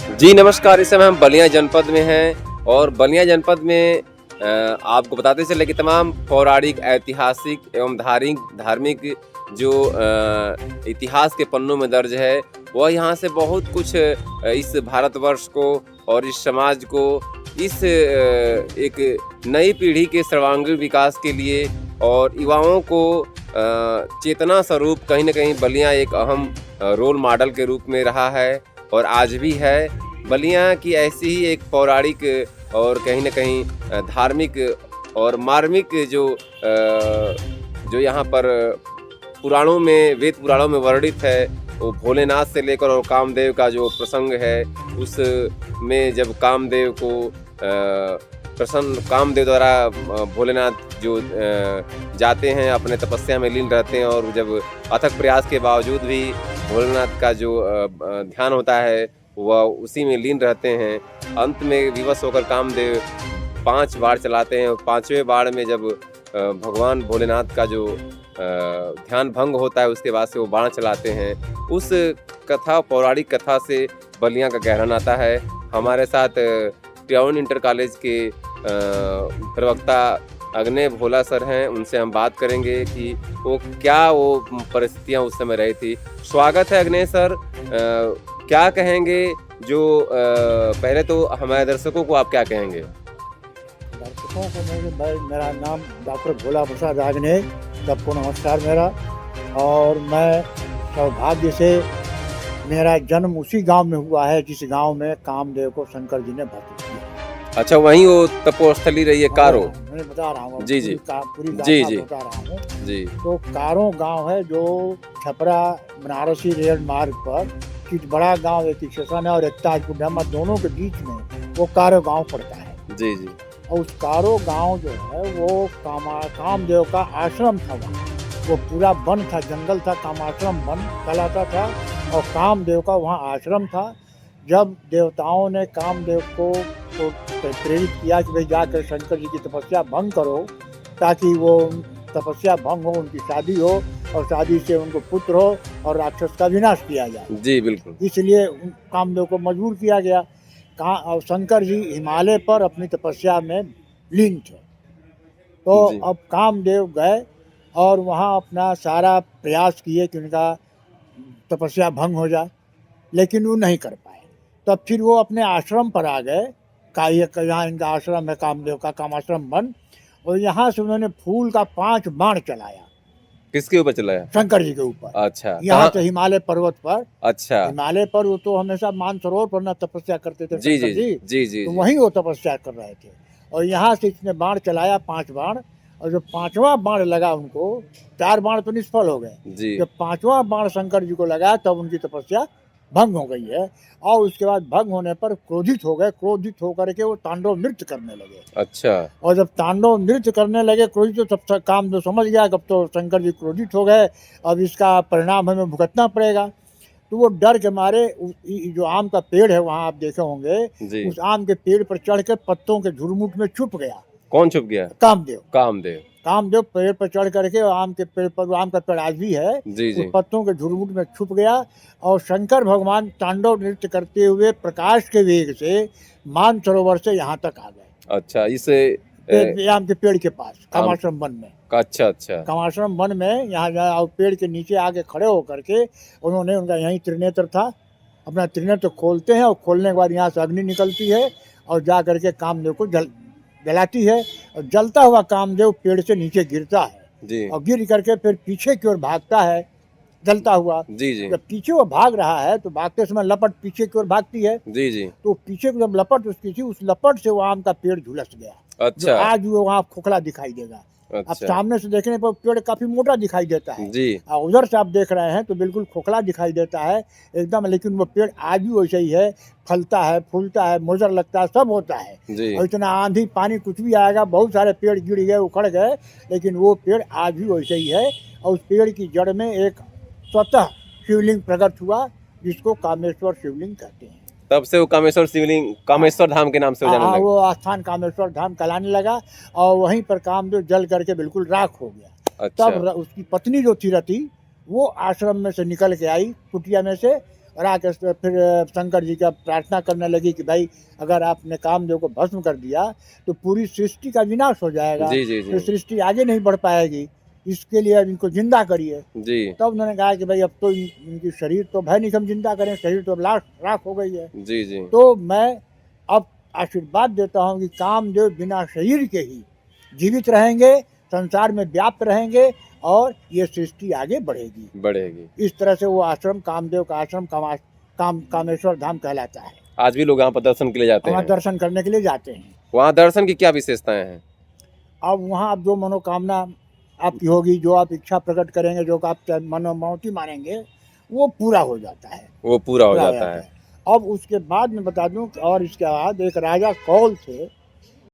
जी नमस्कार, इस समय हम बलिया जनपद में हैं और बलिया जनपद में आपको बताते चले कि तमाम पौराणिक, ऐतिहासिक एवं धार्मिक जो इतिहास के पन्नों में दर्ज है, वह यहाँ से बहुत कुछ इस भारतवर्ष को और इस समाज को इस एक नई पीढ़ी के सर्वांगीण विकास के लिए और युवाओं को चेतना स्वरूप कहीं न कहीं बलिया एक अहम रोल मॉडल के रूप में रहा है और आज भी है। बलिया की ऐसी ही एक पौराणिक और कहीं न कहीं धार्मिक और मार्मिक जो यहाँ पर पुराणों में वेद पुराणों में वर्णित है, वो भोलेनाथ से लेकर और कामदेव का जो प्रसंग है, उसमें जब कामदेव को कामदेव द्वारा भोलेनाथ जो जाते हैं, अपने तपस्या में लीन रहते हैं और जब अथक प्रयास के बावजूद भी भोलेनाथ का जो ध्यान होता है, वह उसी में लीन रहते हैं। अंत में विवश होकर कामदेव 5 बाण चलाते हैं और 5वें बाण में जब भगवान भोलेनाथ का जो ध्यान भंग होता है, उसके बाद से वो बाण चलाते हैं। उस कथा, पौराणिक कथा से बलिया का गहरा नाता है। हमारे साथ टियाउन इंटर कॉलेज के प्रवक्ता अग्ने भोला सर हैं, उनसे हम बात करेंगे कि वो परिस्थितियां उस समय रही थी। स्वागत है अग्ने सर। क्या कहेंगे जो पहले तो हमारे दर्शकों को आप क्या कहेंगे? दर्शकों को मेरा नाम डॉक्टर भोला प्रसाद आग्ने, सबको नमस्कार मेरा। और मैं सौभाग्य से मेरा जन्म उसी गांव में हुआ है जिस गांव में कामदेव को शंकर जी ने भस्म किया। अच्छा, वहीं वो तपोस्थली रही है कारो? मैं बता रहा हूँ जी जी पूरी जी जी बता रहा हूँ जी। तो कारो गांव है जो छपरा बनारसी रेल मार्ग पर किस बड़ा गांव, एक स्टेशन है और एक ताजपुर धाम, दोनों के बीच में वो कारो गांव पड़ता है। जी जी। और उस कारो गांव जो है वो कामदेव का आश्रम था। वहाँ वो पूरा वन था, जंगल था, कामाश्रम वन कहलाता था और कामदेव का वहाँ आश्रम था। जब देवताओं ने कामदेव को प्रेरित किया कि भाई जाकर शंकर जी की तपस्या भंग करो, ताकि वो तपस्या भंग हो, उनकी शादी हो और शादी से उनको पुत्र हो और राक्षस का विनाश किया जाए। जी बिल्कुल। इसलिए कामदेव को मजबूर किया गया। और शंकर जी हिमालय पर अपनी तपस्या में लीन थे। तो अब कामदेव गए और वहाँ अपना सारा प्रयास किए कि उनका तपस्या भंग हो जाए, लेकिन वो नहीं कर पाए। तब फिर वो अपने आश्रम पर आ गए। यहाँ इनका आश्रम है कामदेव का, कामाश्रम वन, और यहाँ से उन्होंने फूल का 5 बाण चलाया। किसके ऊपर चलाया? शंकर जी के ऊपर। अच्छा, यहाँ से हिमालय पर्वत पर। अच्छा, हिमालय पर वो तो हमेशा मानसरोवर पर ना तपस्या करते थे जी शंकर जी जी जी, तो वहीं वो तपस्या कर रहे थे। और यहाँ से इसने बाण चलाया 5 बाण, और जब 5वां बाण लगा उनको, 4 बाण तो निष्फल हो गए। जब 5वां बाण शंकर जी को लगा तब उनकी तपस्या भंग हो गई है। और उसके बाद भंग होने पर क्रोधित हो गए। क्रोधित होकर के वो तांडव नृत्य करने लगे। अच्छा। और जब तांडव नृत्य करने लगे क्रोधित, तो तब काम तो समझ गया, अब तो शंकर जी क्रोधित हो गए, अब इसका परिणाम हमें भुगतना पड़ेगा। तो वो डर के मारे जो आम का पेड़ है वहाँ आप देखे होंगे, उस आम के पेड़ पर चढ़ के पत्तों के झुरमुट में छुप गया। कौन छुप गया? कामदेव। कामदेव पेड़ पर चढ़ करके आम के पेड़ पर, आम का पेड़ आज भी है, उस पत्तों के झुरमुट में छुप गया। और शंकर भगवान तांडव नृत्य करते हुए प्रकाश के वेग से मानसरोवर से यहाँ तक आ गए। अच्छा, इसे आम के पेड़ के पास कामाश्रम वन में। अच्छा, कामाश्रम वन में यहाँ पेड़ के नीचे आके खड़े होकर के उन्होंने, उनका यहीं त्रिनेत्र था, अपना त्रिनेत्र खोलते हैं और खोलने के बाद यहाँ से अग्नि निकलती है और जा करके कामदेव को जलाती है। और जलता हुआ कामदेव पेड़ से नीचे गिरता है और गिर करके फिर पीछे की ओर भागता है जलता हुआ। जब पीछे वो भाग रहा है तो भागते समय लपट पीछे की ओर भागती है। तो पीछे को जब लपट उसकी थी, उस लपट से वो आम का पेड़ झुलस गया। अच्छा। आज वो वहाँ खोखला दिखाई देगा। अच्छा। अब सामने से देखने पर पेड़ काफी मोटा दिखाई देता है जी, और उधर से आप देख रहे हैं तो बिल्कुल खोखला दिखाई देता है एकदम, लेकिन वो पेड़ आज भी वैसे ही है, फलता है, फूलता है, मोजर लगता है, सब होता है जी। और इतना आंधी पानी कुछ भी आएगा, बहुत सारे पेड़ गिर गए, उखड़ गए, लेकिन वो पेड़ आज भी वैसे ही है। और उस पेड़ की जड़ में एक स्वतः शिवलिंग प्रकट हुआ, जिसको कामेश्वर शिवलिंग कहते हैं। तब से वो कामेश्वर शिवलिंग, कामेश्वर धाम के नाम से जाने लगा। वो स्थान कामेश्वर धाम कहलाने लगा और वहीं पर कामदेव जल करके बिल्कुल राख हो गया। अच्छा। तब उसकी पत्नी जो थी रति, वो आश्रम में से निकल के आई कुटिया में से, और आके फिर शंकर जी का प्रार्थना करने लगी कि भाई अगर आपने कामदेव को भस्म कर दिया तो पूरी सृष्टि का विनाश हो जाएगा, जी जी तो जी सृष्टि आगे नहीं बढ़ पाएगी, इसके लिए अब इनको जिंदा करिए। जी तब उन्होंने कहा कि भाई अब तो इनकी शरीर तो भय नहीं कि हम जिंदा करें, शरीर तो अब राख हो गई है। जी जी तो मैं अब आशीर्वाद देता हूँ कि कामदेव बिना शरीर के ही जीवित रहेंगे, संसार में व्याप्त रहेंगे और ये सृष्टि आगे बढ़ेगी। बढ़ेगी। इस तरह से वो आश्रम कामदेव का आश्रम कामेश्वर धाम कहलाता है। आज भी लोग यहाँ पर दर्शन के लिए जाते वहाँ हैं। दर्शन करने के लिए जाते हैं। वहाँ दर्शन की क्या विशेषताएं हैं? अब वहाँ आप जो मनोकामना आपकी होगी, जो आप इच्छा प्रकट करेंगे, जो आप मनोमौती मानेंगे, वो पूरा हो जाता है। वो पूरा हो पूरा हो जाता है। अब उसके बाद मैं बता दूं कि और इसके बाद एक राजा कौल थे,